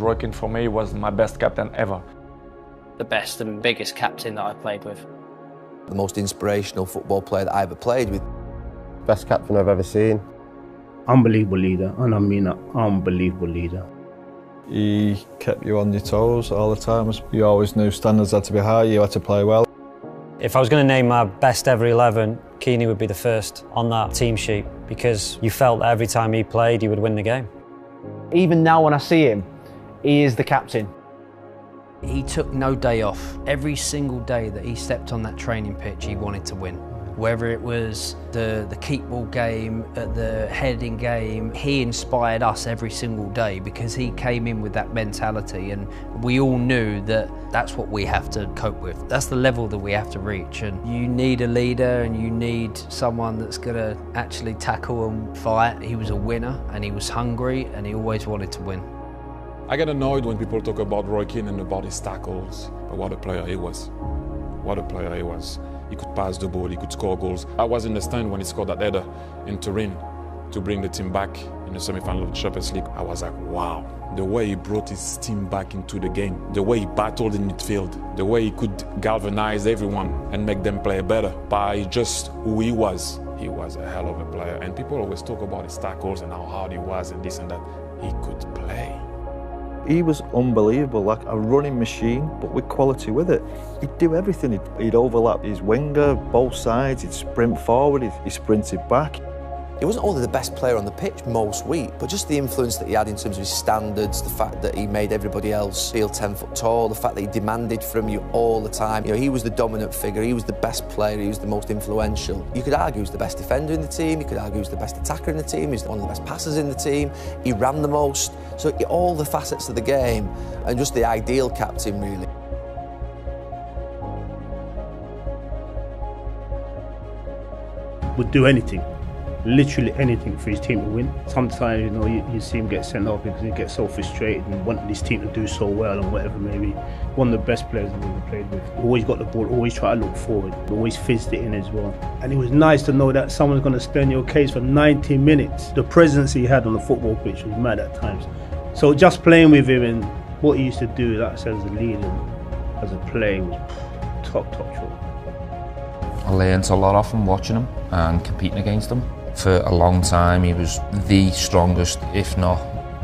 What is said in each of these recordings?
Roy Keane for me was my best captain ever. The best and biggest captain that I've played with. The most inspirational football player that I ever played with. Best captain I've ever seen. Unbelievable leader, and I mean an unbelievable leader. He kept you on your toes all the time. You always knew standards had to be high, you had to play well. If I was going to name my best ever 11, Keane would be the first on that team sheet because you felt that every time he played, he would win the game. Even now when I see him, he is the captain. He took no day off. Every single day that he stepped on that training pitch, he wanted to win. Whether it was the keep ball game, the heading game, he inspired us every single day because he came in with that mentality, and we all knew that that's what we have to cope with. That's the level that we have to reach, and you need a leader and you need someone that's going to actually tackle and fight. He was a winner and he was hungry and he always wanted to win. I get annoyed when people talk about Roy Keane and about his tackles, but what a player he was. What a player he was. He could pass the ball, he could score goals. I was in the stand when he scored that header in Turin to bring the team back in the semi-final of the Champions League. I was like, wow. The way he brought his team back into the game, the way he battled in midfield, the way he could galvanize everyone and make them play better by just who he was. He was a hell of a player. And people always talk about his tackles and how hard he was and this and that. He could play. He was unbelievable, like a running machine, but with quality with it. He'd do everything. He'd overlap his winger, both sides, he'd sprint forward, he sprinted back. He wasn't only the best player on the pitch most week, but just the influence that he had in terms of his standards, the fact that he made everybody else feel 10 foot tall, the fact that he demanded from you all the time. You know, he was the dominant figure, he was the best player, he was the most influential. You could argue he was the best defender in the team, you could argue he was the best attacker in the team, he was one of the best passers in the team, he ran the most. So all the facets of the game, and just the ideal captain, really. Would do anything. Literally anything for his team to win. Sometimes, you know, you see him get sent off because he gets so frustrated and wanted his team to do so well and whatever, maybe. One of the best players I've ever played with. Always got the ball, always try to look forward, always fizzed it in as well. And it was nice to know that someone's going to stand your case for 90 minutes. The presence he had on the football pitch was mad at times. So just playing with him and what he used to do, that's as a leader, as a player, was top draw. I learned a lot off him watching him and competing against him. For a long time, he was the strongest, if not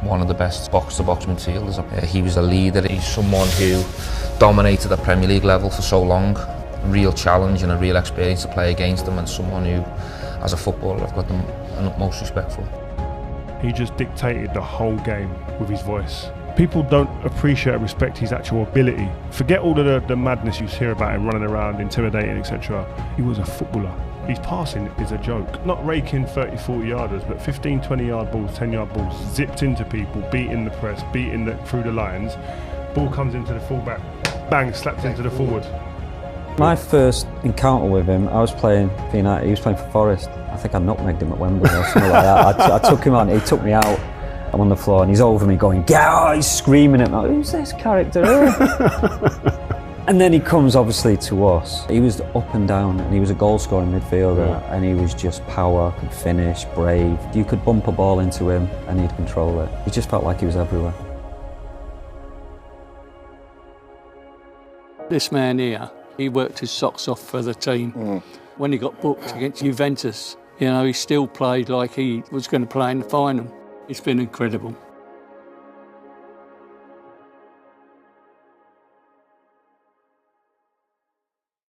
one of the best box-to-box midfielders. He was a leader. He's someone who dominated at Premier League level for so long. A real challenge and a real experience to play against him, and someone who, as a footballer, I've got the utmost respect for. He just dictated the whole game with his voice. People don't appreciate and respect his actual ability. Forget all of the madness you hear about him running around, intimidating, etc. He was a footballer. His passing is a joke. Not raking 30, 40 yarders, but 15, 20 yard balls, 10 yard balls, zipped into people, beating the press, beating through the lines. Ball comes into the fullback, bang, slaps into the forward. My first encounter with him, I was playing for United, he was playing for Forest. I think I nutmegged him at Wembley or something like that. I took him on, he took me out. I'm on the floor and he's over me going, "Get out!" He's screaming at me, "Who's this character?" And then he comes obviously to us. He was up and down and he was a goal scoring midfielder, and he was just power, could finish, brave. You could bump a ball into him and he'd control it. He just felt like he was everywhere. This man here, he worked his socks off for the team. When he got booked against Juventus, you know, he still played like he was going to play in the final. It's been incredible.